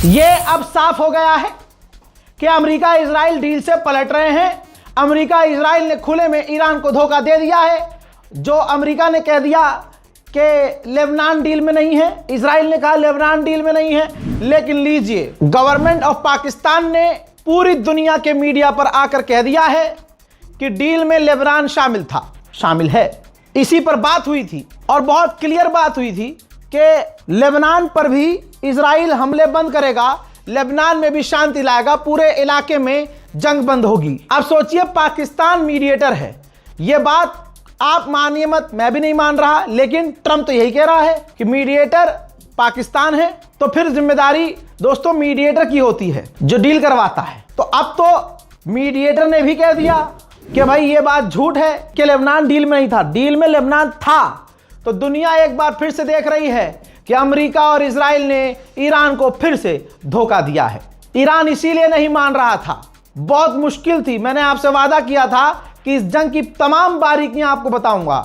ये अब साफ हो गया है कि अमेरिका इजराइल डील से पलट रहे हैं। अमेरिका इजराइल ने खुले में ईरान को धोखा दे दिया है। जो अमेरिका ने कह दिया कि लेबनान डील में नहीं है, इजराइल ने कहा लेबनान डील में नहीं है, लेकिन लीजिए गवर्नमेंट ऑफ पाकिस्तान ने पूरी दुनिया के मीडिया पर आकर कह दिया है कि डील में लेबनान शामिल है। इसी पर बात हुई थी और बहुत क्लियर बात हुई थी कि लेबनान पर भी इजराइल हमले बंद करेगा, लेबनान में भी शांति लाएगा, पूरे इलाके में जंग बंद होगी। अब सोचिए पाकिस्तान मीडिएटर है। यह बात आप मानिए मत, मैं भी नहीं मान रहा, लेकिन ट्रंप तो यही कह रहा है कि मीडिएटर पाकिस्तान है, तो फिर जिम्मेदारी दोस्तों मीडिएटर की होती है जो डील करवाता है। तो अब तो मीडिएटर ने भी कह दिया कि भाई ये बात झूठ है कि लेबनान डील में नहीं था, डील में लेबनान था। तो दुनिया एक बार फिर से देख रही है कि अमेरिका और इजराइल ने ईरान को फिर से धोखा दिया है। ईरान इसीलिए नहीं मान रहा था, बहुत मुश्किल थी। मैंने आपसे वादा किया था कि इस जंग की तमाम बारीकियां आपको बताऊंगा।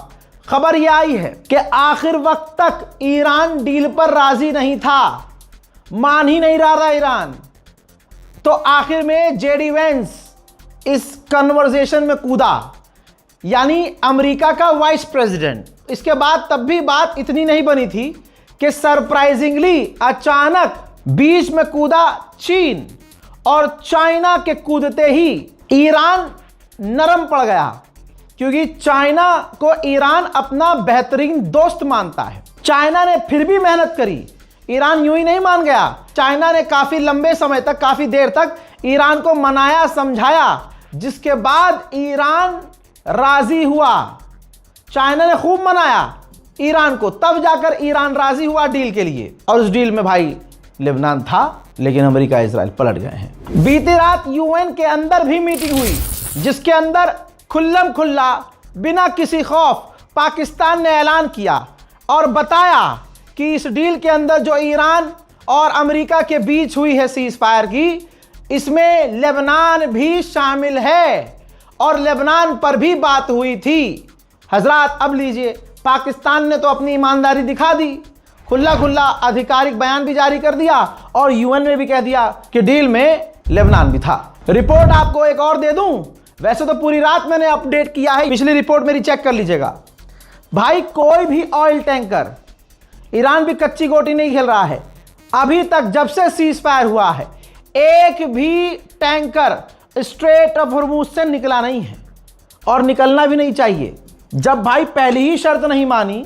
खबर यह आई है कि आखिर वक्त तक ईरान डील पर राजी नहीं था, मान ही नहीं रहा था ईरान। तो आखिर में जेडी वेंस इस कन्वर्सेशन में कूदा, यानी अमेरिका का वाइस प्रेसिडेंट। इसके बाद तब भी बात इतनी नहीं बनी थी कि सरप्राइजिंगली अचानक बीच में कूदा चीन, और चाइना के कूदते ही ईरान नरम पड़ गया, क्योंकि चाइना को ईरान अपना बेहतरीन दोस्त मानता है। चाइना ने फिर भी मेहनत करी, ईरान यूं ही नहीं मान गया। चाइना ने काफी लंबे समय तक, काफी देर तक ईरान को मनाया, समझाया, जिसके बाद ईरान राजी हुआ। चाइना ने खूब मनाया ईरान को, तब जाकर ईरान राजी हुआ डील के लिए। और उस डील में भाई लेबनान था, लेकिन अमेरिका इजराइल पलट गए हैं। बीती रात यूएन के अंदर भी मीटिंग हुई, जिसके अंदर खुल्लम खुल्ला बिना किसी खौफ पाकिस्तान ने ऐलान किया और बताया कि इस डील के अंदर जो ईरान और अमेरिका के बीच हुई है सीज फायर की, इसमें लेबनान भी शामिल है और लेबनान पर भी बात हुई थी। हजरात अब लीजिए, पाकिस्तान ने तो अपनी ईमानदारी दिखा दी, खुल्ला खुल्ला आधिकारिक बयान भी जारी कर दिया और यूएन ने भी कह दिया कि डील में लेबनान भी था। रिपोर्ट आपको एक और दे दूं, वैसे तो पूरी रात मैंने अपडेट किया है, पिछली रिपोर्ट मेरी चेक कर लीजिएगा। भाई कोई भी ऑयल टैंकर, ईरान भी कच्ची गोटी नहीं खेल रहा है। अभी तक जब से सीज फायर हुआ है, एक भी टैंकर स्ट्रेट ऑफ हॉर्मुज से निकला नहीं है और निकलना भी नहीं चाहिए। जब भाई पहली ही शर्त नहीं मानी,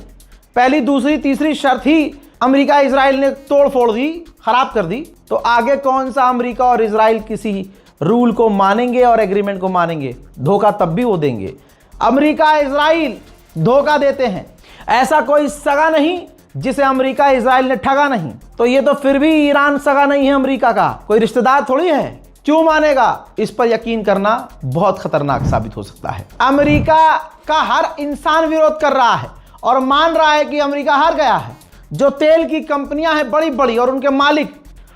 पहली दूसरी तीसरी शर्त ही अमेरिका इजराइल ने तोड़ फोड़ दी, खराब कर दी, तो आगे कौन सा अमेरिका और इजराइल किसी रूल को मानेंगे और एग्रीमेंट को मानेंगे? धोखा तब भी वो देंगे। अमेरिका इजराइल धोखा देते हैं, ऐसा कोई सगा नहीं जिसे अमेरिका इजराइल ने ठगा नहीं। तो ये तो फिर भी ईरान सगा नहीं है अमेरिका का, कोई रिश्तेदार थोड़ी है, क्यों मानेगा? इस पर यकीन करना बहुत खतरनाक साबित हो सकता है। अमेरिका का हर इंसान विरोध कर रहा है और मान रहा है कि अमेरिका हार गया है। जो तेल की कंपनियां हैं बड़ी बड़ी और उनके मालिक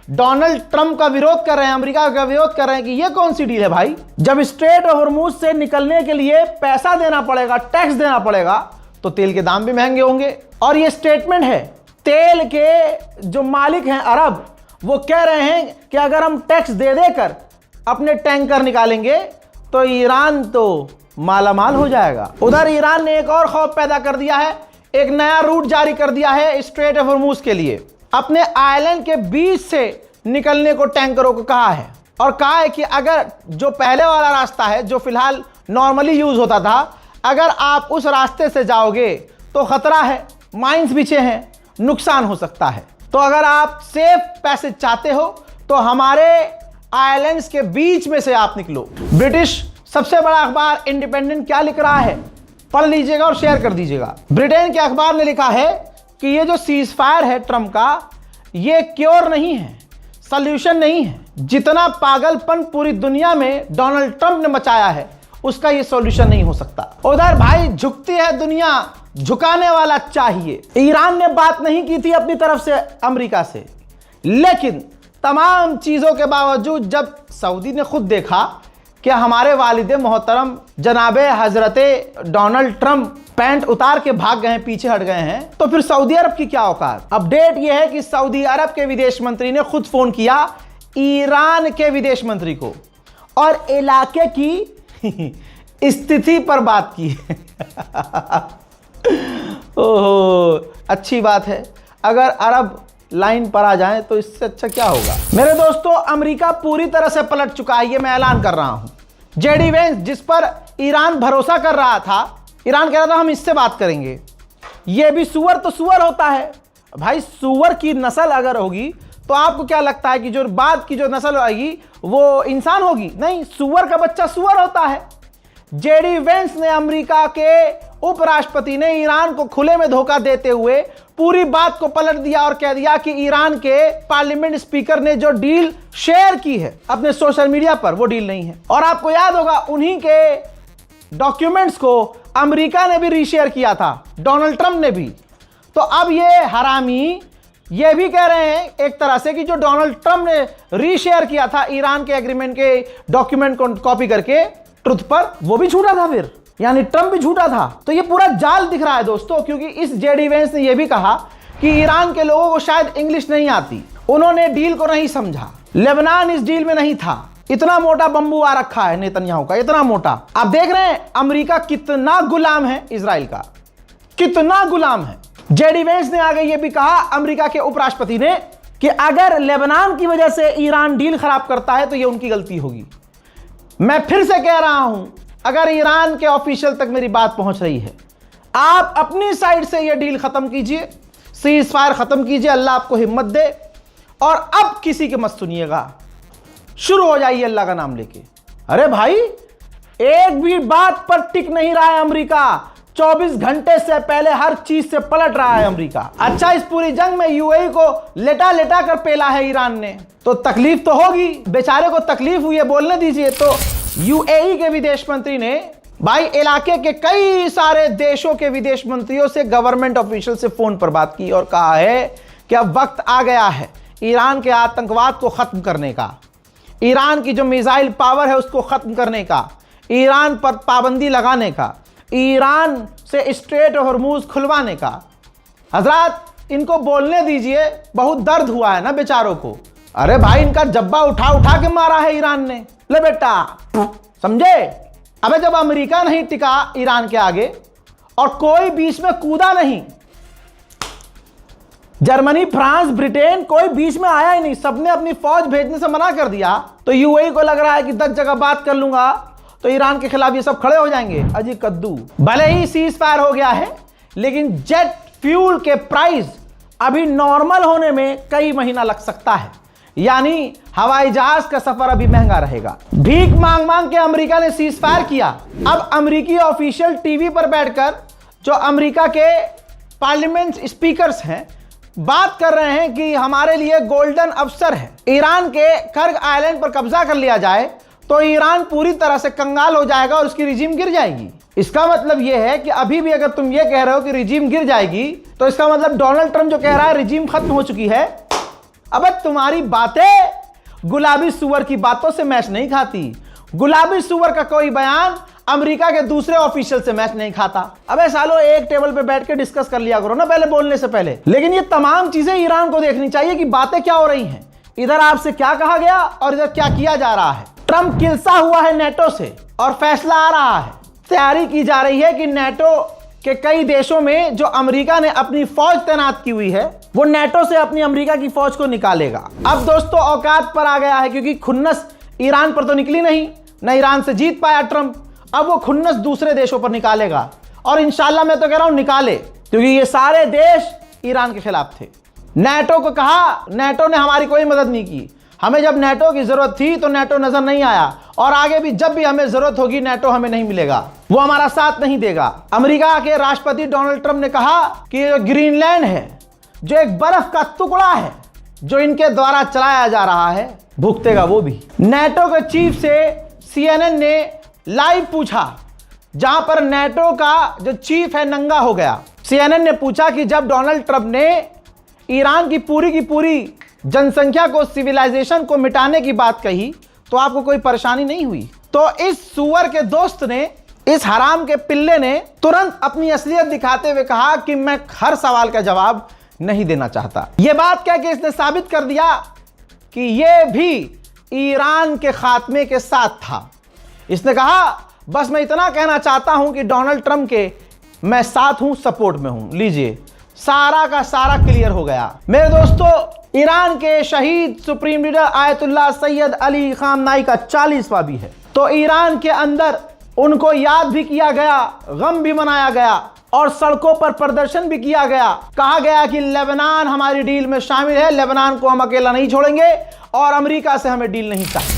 डोनाल्ड ट्रंप का विरोध कर रहे हैं, अमेरिका का विरोध कर रहे हैं कि ये कौन सी डील है भाई? जब स्ट्रेट ऑफ हॉर्मुज से निकलने के लिए पैसा देना पड़ेगा, टैक्स देना पड़ेगा, तो तेल के दाम भी महंगे होंगे। और ये स्टेटमेंट है, तेल के जो मालिक हैं अरब, वो कह रहे हैं कि अगर हम टैक्स दे देकर अपने टैंकर निकालेंगे तो ईरान तो मालामाल हो जाएगा। उधर ईरान ने एक और खौफ पैदा कर दिया है, एक नया रूट जारी कर दिया है स्ट्रेट ऑफ हॉर्मुज के लिए। अपने आइलैंड के बीच से निकलने को टैंकरों को कहा है और कहा है कि अगर जो पहले वाला रास्ता है, जो फिलहाल नॉर्मली यूज होता था, अगर आप उस रास्ते से जाओगे तो खतरा है, माइंस बिछे हैं, नुकसान हो सकता है। तो अगर आप सेफ पैसेज चाहते हो तो हमारे आइलैंड्स के बीच में से आप निकलो। ब्रिटिश सबसे बड़ा अखबार इंडिपेंडेंट क्या लिख रहा है, पढ़ लीजिएगा और शेयर कर दीजिएगा। ब्रिटेन के अखबार ने लिखा है कि ये जो सीज फायर है ट्रंप का, ये क्योर नहीं है, सॉल्यूशन नहीं है। जितना पागलपन पूरी दुनिया में डोनाल्ड ट्रंप ने मचाया है, उसका ये सॉल्यूशन नहीं हो सकता। उधर भाई झुकती है दुनिया, झुकाने वाला चाहिए। ईरान ने बात नहीं की थी अपनी तरफ से अमेरिका से, लेकिन तमाम चीजों के बावजूद जब सऊदी ने खुद देखा कि हमारे वालिद मोहतरम जनाबे हजरते डोनाल्ड ट्रंप पैंट उतार के भाग गए हैं, पीछे हट गए हैं, तो फिर सऊदी अरब की क्या औकात। अपडेट यह है कि सऊदी अरब के विदेश मंत्री ने खुद फोन किया ईरान के विदेश मंत्री को और इलाके की स्थिति पर बात की। ओहो, अच्छी बात है। अगर अरब लाइन पर आ जाए तो इससे अच्छा क्या होगा। मेरे दोस्तों, अमेरिका पूरी तरह से पलट चुका है, ये मैं ऐलान कर रहा हूं। जेडी वेंस, जिस पर ईरान भरोसा कर रहा था, ईरान कह रहा था हम इससे बात करेंगे, ये भी सुअर तो सुअर होता है भाई। सुअर की नस्ल अगर होगी तो आपको क्या लगता है कि जो बाद की जो नस्ल आएगी वो इंसान होगी? नहीं, सुअर का बच्चा सुअर होता है। जेडी वेंस ने, अमेरिका के उपराष्ट्रपति ने, ईरान को खुले में धोखा देते हुए पूरी बात को पलट दिया और कह दिया कि ईरान के पार्लियामेंट स्पीकर ने जो डील शेयर की है अपने सोशल मीडिया पर, वो डील नहीं है। और आपको याद होगा, उन्हीं के डॉक्यूमेंट्स को अमेरिका ने भी रीशेयर किया था, डोनाल्ड ट्रंप ने भी। तो अब ये हरामी ये भी कह रहे हैं एक तरह से कि जो डोनाल्ड ट्रंप ने रीशेयर किया था ईरान के एग्रीमेंट के डॉक्यूमेंट को कॉपी करके ट्रुथ पर, वो भी झूठा था, फिर यानी ट्रंप भी झूठा था। तो ये पूरा जाल दिख रहा है दोस्तों, क्योंकि इस जेडी वेंस ने यह भी कहा कि ईरान के लोगों को शायद इंग्लिश नहीं आती, उन्होंने डील को नहीं समझा, लेबनान इस डील में नहीं था। इतना मोटा बंबू आ रखा है नेतन्याहू का, इतना मोटा। आप देख रहे हैं अमेरिका कितना गुलाम है इजराइल का, कितना गुलाम है। जेडी वेंस ने आगे ये भी कहा, अमेरिका के उपराष्ट्रपति ने, कि अगर लेबनान की वजह से ईरान डील खराब करता है तो ये उनकी गलती होगी। मैं फिर से कह रहा हूं, अगर ईरान के ऑफिशियल तक मेरी बात पहुंच रही है, आप अपनी साइड से ये डील खत्म कीजिए, सीज फायर खत्म कीजिए, अल्लाह आपको हिम्मत दे, और अब किसी के मत सुनिएगा, शुरू हो जाइए अल्लाह का नाम लेके। अरे भाई, एक भी बात पर टिक नहीं रहा है अमेरिका। 24 घंटे से पहले हर चीज से पलट रहा है अमेरिका। अच्छा, इस पूरी जंग में यूएई को लेटा लेटा कर पेला है ईरान ने, तो तकलीफ तो होगी, बेचारे को तकलीफ हुई है, बोलने दीजिए। तो यूएई के विदेश मंत्री ने भाई इलाके के कई सारे देशों के विदेश मंत्रियों से, गवर्नमेंट ऑफिशियल से फोन पर बात की और कहा है कि अब वक्त आ गया है ईरान के आतंकवाद को खत्म करने का, ईरान की जो मिसाइल पावर है उसको खत्म करने का, ईरान पर पाबंदी लगाने का, ईरान से स्ट्रेट ऑफ हॉर्मुज खुलवाने का। हजरात, इनको बोलने दीजिए, बहुत दर्द हुआ है ना बेचारों को। अरे भाई, इनका जब्बा उठा उठा के मारा है ईरान ने, ले बेटा, समझे। अबे जब अमेरिका नहीं टिका ईरान के आगे और कोई बीच में कूदा नहीं, जर्मनी, फ्रांस, ब्रिटेन, कोई बीच में आया ही नहीं, सबने अपनी फौज भेजने से मना कर दिया, तो यूएई को लग रहा है कि 10 जगह बात कर लूंगा तो ईरान के खिलाफ ये सब खड़े हो जाएंगे। अजी कद्दू। भले ही सीज फायर हो गया है, लेकिन जेट फ्यूल के प्राइस अभी नॉर्मल होने में कई महीना लग सकता है, यानी हवाई जहाज का सफर अभी महंगा रहेगा। भीख मांग मांग के अमेरिका ने सीज फायर किया। अब अमेरिकी ऑफिशियल टीवी पर बैठकर जो अमेरिका के पार्लियामेंट स्पीकर्स हैं, बात कर रहे हैं कि हमारे लिए गोल्डन अवसर है, ईरान के कर्ग आइलैंड पर कब्जा कर लिया जाए तो ईरान पूरी तरह से कंगाल हो जाएगा और उसकी रिजीम गिर जाएगी। इसका मतलब यह है कि अभी भी अगर तुम ये कह रहे हो कि रिजीम गिर जाएगी, तो इसका मतलब डोनाल्ड ट्रंप जो कह रहा है रिजीम खत्म हो चुकी है। अब तुम्हारी बातें गुलाबी सुअर की बातों से मैच नहीं खाती। गुलाबी सुअर का कोई बयान अमेरिका के दूसरे ऑफिशियल से मैच नहीं खाता। अबे सालो, एक टेबल पे बैठ के डिस्कस कर लिया करो ना पहले बोलने से पहले। लेकिन ये तमाम चीजें ईरान को देखनी चाहिए कि बातें क्या हो रही हैं, इधर आपसे क्या कहा गया और इधर क्या किया जा रहा है। ट्रंप किलसा हुआ है नेटो से और फैसला आ रहा है, तैयारी की जा रही है कि नेटो के कई देशों में जो अमेरिका ने अपनी फौज तैनात की हुई है, वो नेटो से अपनी अमेरिका की फौज को निकालेगा। अब दोस्तों औकात पर आ गया है, क्योंकि खुन्नस ईरान पर तो निकली नहीं, न ईरान से जीत पाया ट्रंप। अब वो खुन्नस दूसरे देशों पर निकालेगा और इंशाल्लाह मैं तो कह रहा हूं निकाले, क्योंकि ये सारे देश ईरान के खिलाफ थे। नेटो को कहा, नेटो ने हमारी कोई मदद नहीं की, हमें जब नेटो की जरूरत थी तो नेटो नजर नहीं आया, और आगे भी जब भी हमें जरूरत होगी नेटो हमें नहीं मिलेगा, वो हमारा साथ नहीं देगा। अमेरिका के राष्ट्रपति डोनाल्ड ट्रंप ने कहा कि ग्रीनलैंड है, जो एक बर्फ का टुकड़ा है जो इनके द्वारा चलाया जा रहा है, भुगतेगा वो भी। नेटो के चीफ से CNN ने लाइव पूछा, जहां पर नेटो का जो चीफ है नंगा हो गया। CNN ने पूछा कि जब डोनाल्ड ट्रंप ने ईरान की पूरी जनसंख्या को, सिविलाइजेशन को मिटाने की बात कही, तो आपको कोई परेशानी नहीं हुई। तो इस सुअर के दोस्त ने इस हराम के पिल्ले ने तुरंत अपनी असलियत दिखाते हुए कहा कि मैं हर सवाल का जवाब नहीं देना चाहता। यह बात कह के इसने साबित कर दिया कि यह भी ईरान के खात्मे के साथ था। इसने कहा बस मैं इतना कहना चाहता हूं कि डोनाल्ड ट्रंप के मैं साथ हूं, सपोर्ट में हूं। लीजिए, सारा का सारा क्लियर हो गया। मेरे दोस्तों, ईरान के शहीद supreme leader Ayatollah Syed Ali खामनाई का 40वां भी है। तो ईरान के अंदर उनको याद भी किया गया, गम भी मनाया गया और सड़कों पर प्रदर्शन भी किया गया। कहा गया कि लेबनान हमारी डील में शामिल है, लेबनान को हम अकेला नहीं छोड़ेंगे और अमेरिका से हमें डील नहीं चाहिए।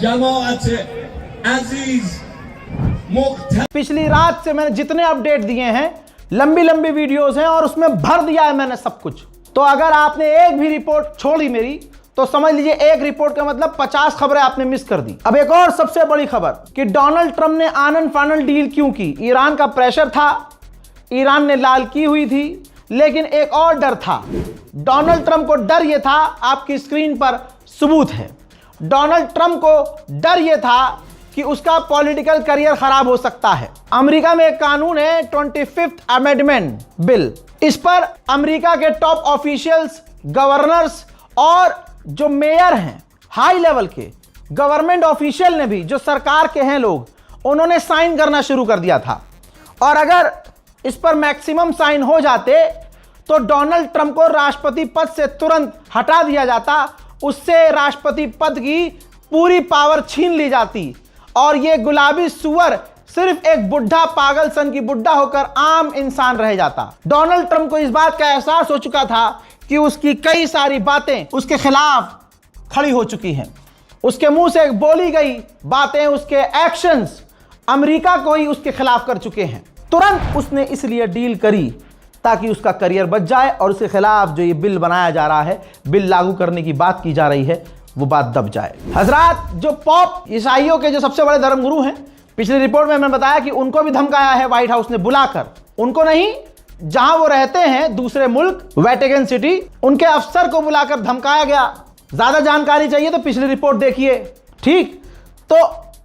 जमात अजीज पिछली रात से मैंने जितने अपडेट दिए हैं, लंबी लंबी वीडियोस हैं और उसमें भर दिया है मैंने सब कुछ। तो अगर आपने एक भी रिपोर्ट छोड़ी मेरी, तो समझ लीजिए एक रिपोर्ट का मतलब 50 खबरें आपने मिस कर दी। अब एक और सबसे बड़ी खबर कि डोनाल्ड ट्रंप ने आनन फानन डील क्यों की। ईरान का प्रेशर था, ईरान ने लाल की हुई थी, लेकिन एक और डर था। डोनाल्ड ट्रंप को डर यह था, आपकी स्क्रीन पर सबूत है। डोनाल्ड ट्रंप को डर यह था कि उसका पॉलिटिकल करियर खराब हो सकता है। अमेरिका में एक कानून है 25th अमेंडमेंट बिल। इस पर अमेरिका के टॉप ऑफिशियल्स, गवर्नर्स और जो मेयर हैं, हाई लेवल के गवर्नमेंट ऑफिशियल ने भी, जो सरकार के हैं लोग, उन्होंने साइन करना शुरू कर दिया था। और अगर इस पर मैक्सिमम साइन हो जाते तो डोनाल्ड ट्रंप को राष्ट्रपति पद से तुरंत हटा दिया जाता, उससे राष्ट्रपति पद की पूरी पावर छीन ली जाती और ये गुलाबी सुअर सिर्फ एक बुढ़ा पागल सन की बुढ़ा होकर आम इंसान रह जाता। डोनाल्ड ट्रंप को इस बात का एहसास हो चुका था कि उसकी कई सारी बातें उसके खिलाफ खड़ी हो चुकी हैं। उसके मुंह से बोली गई बातें, उसके एक्शंस अमेरिका को ही उसके खिलाफ कर चुके हैं। तुरंत उसने इसलिए डील करी ताकि उसका करियर बच जाए और उसके खिलाफ जो ये बिल बनाया जा रहा है, बिल लागू करने की बात की जा रही है, वो बात दब जाए। हजरात, जो पॉप ईसाइयों के जो सबसे बड़े धर्मगुरु हैं, पिछली रिपोर्ट में मैंने बताया कि उनको भी धमकाया है व्हाइट हाउस ने बुलाकर। उनको नहीं, जहां वो रहते हैं दूसरे मुल्क वेटिकन सिटी, उनके अफसर को बुलाकर धमकाया गया। ज्यादा जानकारी चाहिए तो पिछली रिपोर्ट देखिए। ठीक, तो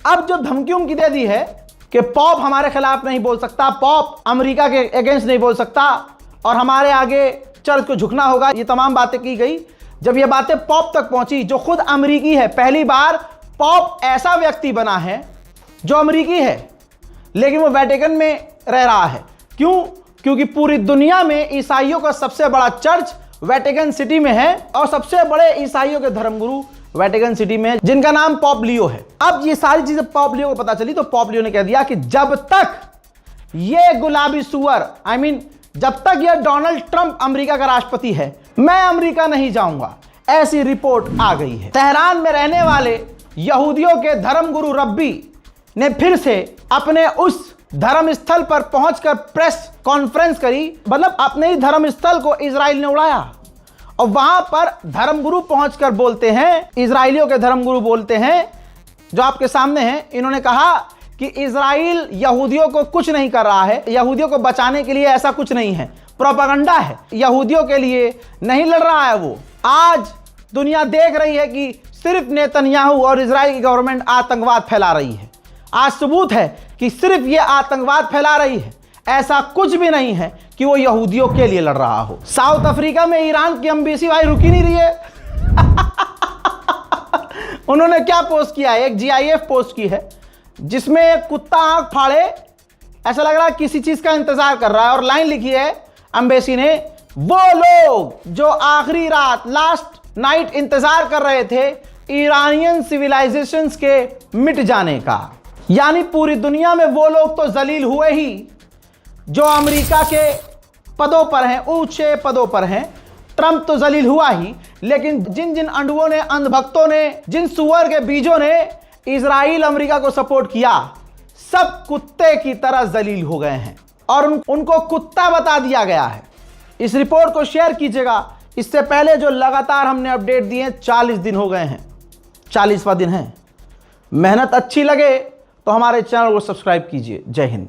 अब जो धमकी उनकी दे दी है कि पॉप हमारे खिलाफ नहीं बोल सकता, पॉप अमेरिका के अगेंस्ट नहीं बोल सकता और हमारे आगे चर्च को झुकना होगा, ये तमाम बातें की गई। जब ये बातें पॉप तक पहुंची, जो खुद अमेरिकी है, पहली बार पॉप ऐसा व्यक्ति बना है जो अमेरिकी है लेकिन वो वेटिकन में रह रहा है। क्यों? क्योंकि पूरी दुनिया में ईसाइयों का सबसे बड़ा चर्च वेटिकन सिटी में है और सबसे बड़े ईसाइयों के धर्मगुरु वेटिकन सिटी में, जिनका नाम पॉप लियो है। अब ये सारी चीजें पॉप लियो को पता चली तो पॉप लियो ने कह दिया कि जब तक ये गुलाबी सुअर, जब तक ये डोनाल्ड ट्रंप अमेरिका का राष्ट्रपति है, मैं अमेरिका नहीं जाऊंगा। ऐसी रिपोर्ट आ गई है। तेहरान में रहने वाले यहूदियों के धर्मगुरु रब्बी ने फिर से अपने उस धर्म स्थल पर पहुंचकर प्रेस कॉन्फ्रेंस करी, मतलब अपने ही धर्म स्थल को इजराइल ने उड़ाया। और वहां पर धर्मगुरु पहुंचकर बोलते हैं, इजराइलियों के धर्मगुरु बोलते हैं, जो आपके सामने हैं, इन्होंने कहा कि इजराइल यहूदियों को कुछ नहीं कर रहा है, यहूदियों को बचाने के लिए ऐसा कुछ नहीं है। प्रोपेगेंडा है, यहूदियों के लिए नहीं लड़ रहा है वो। आज दुनिया देख रही है कि सिर्फ नेतन्याहू और इजराइल की गवर्नमेंट आतंकवाद फैला रही है। आज सबूत है कि सिर्फ ये आतंकवाद फैला रही है, ऐसा कुछ भी नहीं है कि वो यहूदियों के लिए लड़ रहा हो। साउथ अफ्रीका में ईरान की एम्बेसी भाई रुकी नहीं रही है। उन्होंने क्या पोस्ट किया है, एक GIF पोस्ट की है जिसमें एक कुत्ता आंख फाड़े ऐसा लग रहा है किसी चीज का इंतजार कर रहा है, और लाइन लिखी है एम्बेसी ने, वो लोग जो आखिरी रात लास्ट नाइट इंतजार कर रहे थे ईरानियन सिविलाइजेशंस के मिट जाने का। यानी पूरी दुनिया में वो लोग तो जलील हुए ही जो अमेरिका के पदों पर हैं, ऊंचे पदों पर हैं। ट्रंप तो जलील हुआ ही, लेकिन जिन जिन अंडुओं ने, अंधभक्तों ने, जिन सुअर के बीजों ने इजराइल अमेरिका को सपोर्ट किया, सब कुत्ते की तरह जलील हो गए हैं और उनको कुत्ता बता दिया गया है। इस रिपोर्ट को शेयर कीजिएगा। इससे पहले जो लगातार हमने अपडेट दिए हैं, 40 दिन हो गए हैं, 40वां दिन है। मेहनत अच्छी लगे तो हमारे चैनल को सब्सक्राइब कीजिए। जय हिंद।